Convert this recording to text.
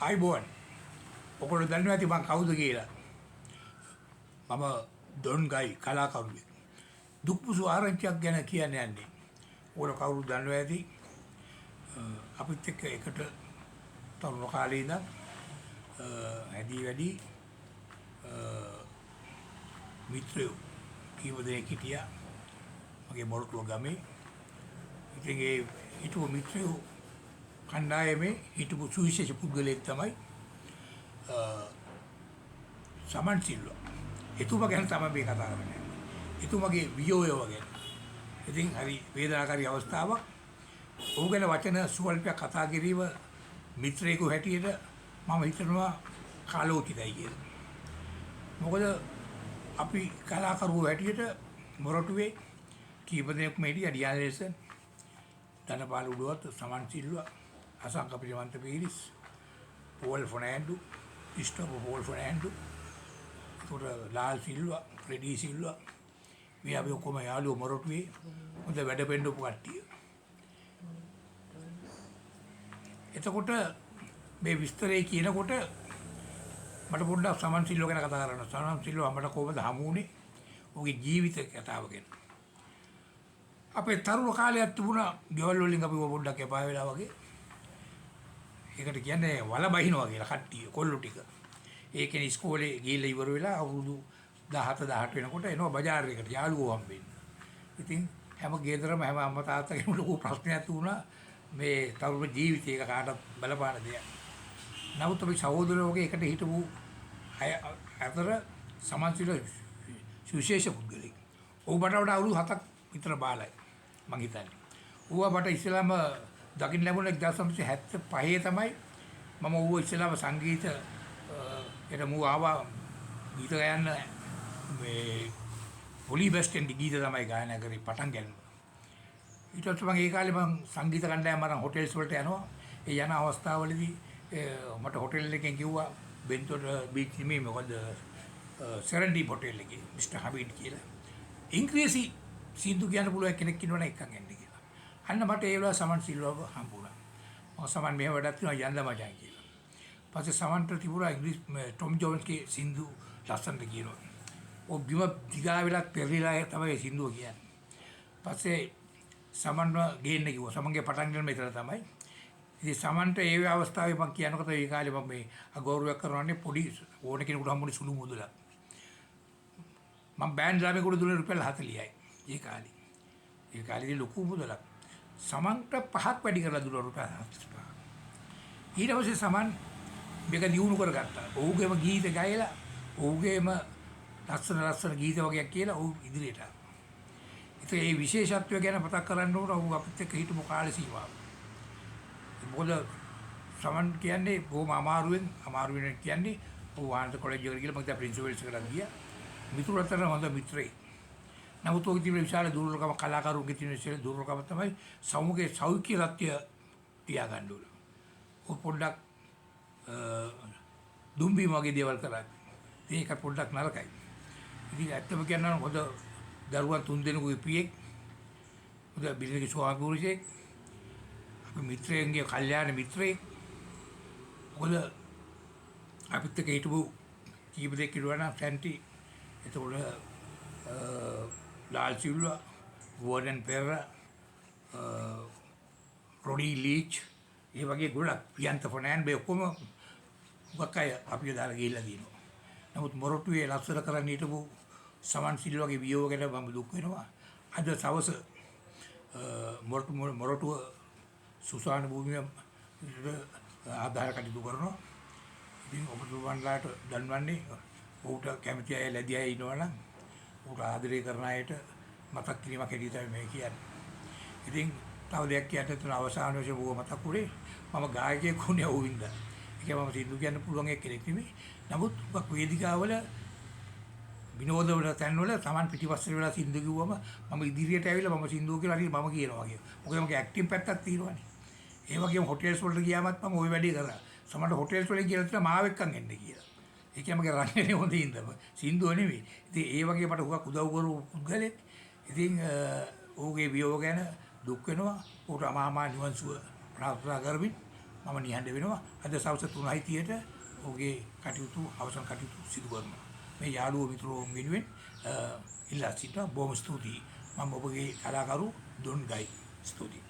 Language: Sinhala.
ආයිබෝන් ඔකොල්ලෝ දන්නවා ඇති මං කවුද කියලා. මම ඩොන් ගයි කලාකරුවෙක්. දුක්පුසු ආරංචියක් ගැන කියන්න යන්නේ. ඔයාලා කවුරුද දන්නවා ඇති අපිත් එක්ක එකට තරුණ කාලේ ඉඳන් ඇදී වැඩි මිත්‍රයෝ කීප දෙනෙක් හිටියා මගේ මොරටුව ගමේ. ඉතින් ඒ හිටපු මිත්‍රයෝ කණ්ඩායමේ හිටපු සුවිශේෂ පුද්ගලයෙක් තමයි සමන් සිල්වා. එතුමා ගැන තමයි මේ කතා කරන්නේ. එතුමාගේ වියෝය වගේ. ඉතින් හරි වේදනාකාරී අවස්ථාවක්. ඔහු ගැන වචන සුවල්පයක් කතා කිරීම මිත්‍රයෙකු හැටියට මම හිතනවා කාලෝචිතයි කියලා. මොකද අපි කලාකරුවෝ හැටියට මොරටුවේ කීප දෙනෙක්ම හිටියා. ඩියාලේසන්, ධනපාල උඩුවත්, සමන් සිල්වා, අසංක ප්‍රියවන්ත පීරිස්, පෝල් ෆර්නෑන්ඩු, ක්‍රිස්ටෝෆර් පෝල් ෆර්නෑන්ඩු, ලාල් සිල්වා, ෆ්‍රෙඩි සිල්වා. මේ අපි ඔක්කොම යාළුවෝ මොරටුවේ හොඳ වැඩ පෙන්නපු කට්ටිය. එතකොට මේ විස්තරේ කියනකොට මට පොඩ්ඩක් සමන් සිල්වා ගැන කතා කරන්න. සමන් සිල්වා මට කොහොමද හමු වුනේ? ඔහුගේ ජීවිත කතාව ගැන. අපේ තරුණ කාලයක් තිබුණා ගෙවල් වලින් අපි පොඩ්ඩක් එපා වෙලා වගේ. ඒකට කියන්නේ වල බහිනවා කියලා කට්ටිය කොල්ලෝ ටික. ඒ කියන්නේ ඉස්කෝලේ ගිහිල්ලා ඉවර වෙලා අවුරුදු 17 18 වෙනකොට එනවා බજાર එකට යාළුවෝ හම්බෙන්න. ඉතින් හැම ගෙදරම හැම අම්මා තාත්තගෙම ලොකු ප්‍රශ්නයක් තිබුණා මේ තරුණ ජීවිතයක කාටවත් බලපාන දෙයක්. නමුත් අපි සහෝදරයෝ වගේ එකට හිටපු අය අතර සමන් සිල්වා සුවිශේෂ පුද්ගලෙක්. ඔහු මට වඩා අවුරුදු 7ක් විතර බාලයි මං හිතන්නේ. ඌව මට ඉස්සෙල්ලාම දකින්න ලැබුණේ 1975 තමයි. මම ඌව ඉස්සෙල්ලාම සංගීත එතන මූ ආවා ගීත ගයන්න මේ පොලි බෙස්ටෙන් ගීත තමයි ගායනා කරේ පටන් ගන්න. ඊට පස්සේ මම ඒ කාලේ මම සංගීත කණ්ඩායම අරන් හොටෙල්ස් වලට යනවා. ඒ යන අවස්ථාවවලදී මට හොටෙල් එකෙන් කිව්වා බෙන්තොට බීච් නෙමෙයි මොකද සෙරන්ඩි හොටෙල් එකේ මිස්ටර් හබීඩ් කියලා. ඉංග්‍රීසි සින්දු කියන්න පුළුවන් කෙනෙක් ඉන්නවනේ එක්කන් එන්න කියලා. අන්න මට ඒ වෙලාව සමන් සිල්වාව හම්බුණා. මම සමන් මෙහෙම වැඩක් තියෙනවා යන්න මචං කියලා. පස්සේ සමන්ට තිබුණා ඉංග්‍රීසි ටොම් ජෝන්ස්ගේ සින්දු ලස්සනට කියනවා. ඔය බිම දිගා වෙලා පෙරලිලා තමයි සින්දුව කියන්නේ. පස්සේ සමන්ව ගේන්න කිව්වා. සමන්ගේ පටන් ගන්න මෙතන තමයි. ඉතින් සමන්ට ඒ අවස්ථාවේ මම කියනකොට ඒ කාලේ මම මේ අගෞරවයක් කරනවානේ පොඩි ඕන කෙනෙකුට හම්බුනේ සුළු මුදලක්. මම බෑන්ඩ් ඩ්‍රාමයකට දුන්නේ රුපියල් 40යි ඒ කාලේ. ඒ කාලේදී ලොකු මුදලක්. සමන්ට 5ක් වැඩි කරලා දුන්නා රුපියල් 45. ඊට පස්සේ සමන් මේක දියුණු කරගත්තා. ඔහුගේම ගීත ගයලා ඔහුගේම ලස්සන ගීත වගේක් කියලා ඔහු ඉදිරියට ආවා. ඉතින් මේ විශේෂත්වය ගැන මතක් කරන්න ඕන ඔහු අපිත් එක්ක හිටපු කාල සීමාව. මොකද සමන් කියන්නේ බොහොම අමාරුවෙන් කියන්නේ ඔහු ආනන්ද කොලෙජ් එකට ගිහලා මම දැන් ප්‍රින්සිපල්ස් එකට ගියා. මිතුරු අතර හොඳ මිත්‍රයෙක්. නමුත් ඔහු තිබුණ විශාල දුර්වලකම කලාකරුන්ගේ තියෙන විශාල දුර්වලකම තමයි සමුගේ සෞඛ්‍ය තත්ත්වය තියාගන්න ඕන. ඔහු පොඩ්ඩක් දුම්බි වගේ දේවල් කරා. ඒක පොඩ්ඩක් නරකයි. ඉතින් ඇත්තම කියනවා හොඳ දරුවන් 3 දෙනෙකුගේ පියෙක්. හොඳ බිරිඳගේ ස්වාමි පුරුෂයෙක්. අපි මිත්‍රයන්ගේ කල්යාණ මිත්‍රයෙක්. මොකද අපිත් එක්ක හිටපු කීප දෙනෙක් ඉන්නවා නම් සැන්ටි, එතකොට ලාල් සිල්වා, ගෝඩන් පෙරරා, රොඩි ලීච්, ඒ වගේ ගොඩක් ප්‍රියන්ත ෆර්නෑන්ඩ් මේ ඔක්කොම මොකක් අය අපි දාලා ගිහිල්ලා දිනවා. නමුත් මොරටුවේ ලස්සන කරන්න හිටපු සමන් සිල්වාගේ වියෝව ගැන මම දුක් වෙනවා. අද සවස මොරටුව සුසාන භූමිය ආධාර කටයුතු කරනවා. ඉතින් ඔබතුමන්ලාට දන්වන්නේ ඔහුට කැමති අය ලැබී අය ඉන්නවනම් ඔහුට ආදරය කරන අයට මතක් කිරීමක් හැටියට තමයි මේ කියන්නේ. ඉතින් තව දෙයක් කියන්න තුන අවසාන වශයෙන් ඔබ මතක් කරේ මම ගායකයෙක් වුණේ ඔහු වින්දා. ඒක මම සින්දු කියන්න පුළුවන් කෙනෙක් නෙමෙයි. නමුත් ඔබ වේදිකාවල විනෝදවල තැන්වල Taman පිටිපස්සට වෙලා සින්දු කිව්වම මම ඉදිරියට ඇවිල්ලා මම සින්දුව කියලා හරි මම කියනවා වගේ. මොකද මගේ ඇක්ටිං පැත්තක් තියෙනවානේ. ඒ වගේම හොටෙල්ස් වලට ගියාමත් මම ওই වැඩේ කරා. සමහර හොටෙල්ස් වලින් කියලා තියෙනවා මාව එක්කන් එන්න කියලා. ඒ කියන්නේ මගේ රංගනේ හොඳින් ඉඳම සින්දුව නෙමෙයි. ඉතින් ඒ වගේ මට හුඟක් උදව් කරපු පුද්ගලෙක්. ඉතින් ඔහුගේ වියෝව ගැන දුක් වෙනවා. ඔහුට අමාමා නිවන් සුව ප්‍රාර්ථනා කරමින් මම නිහඬ වෙනවා. අද සවස් 3:30ට ඔහුගේ කටයුතු අවසන් කටයුතු සිදු කරනවා. මේ යාළුවෝ මිත්‍රෝ වෙනුවෙන් ඉල්ලා සිටිනවා. බොහොම ස්තුතියි. මම ඔබගේ කලාකරු දොන් ගයි. ස්තුතියි.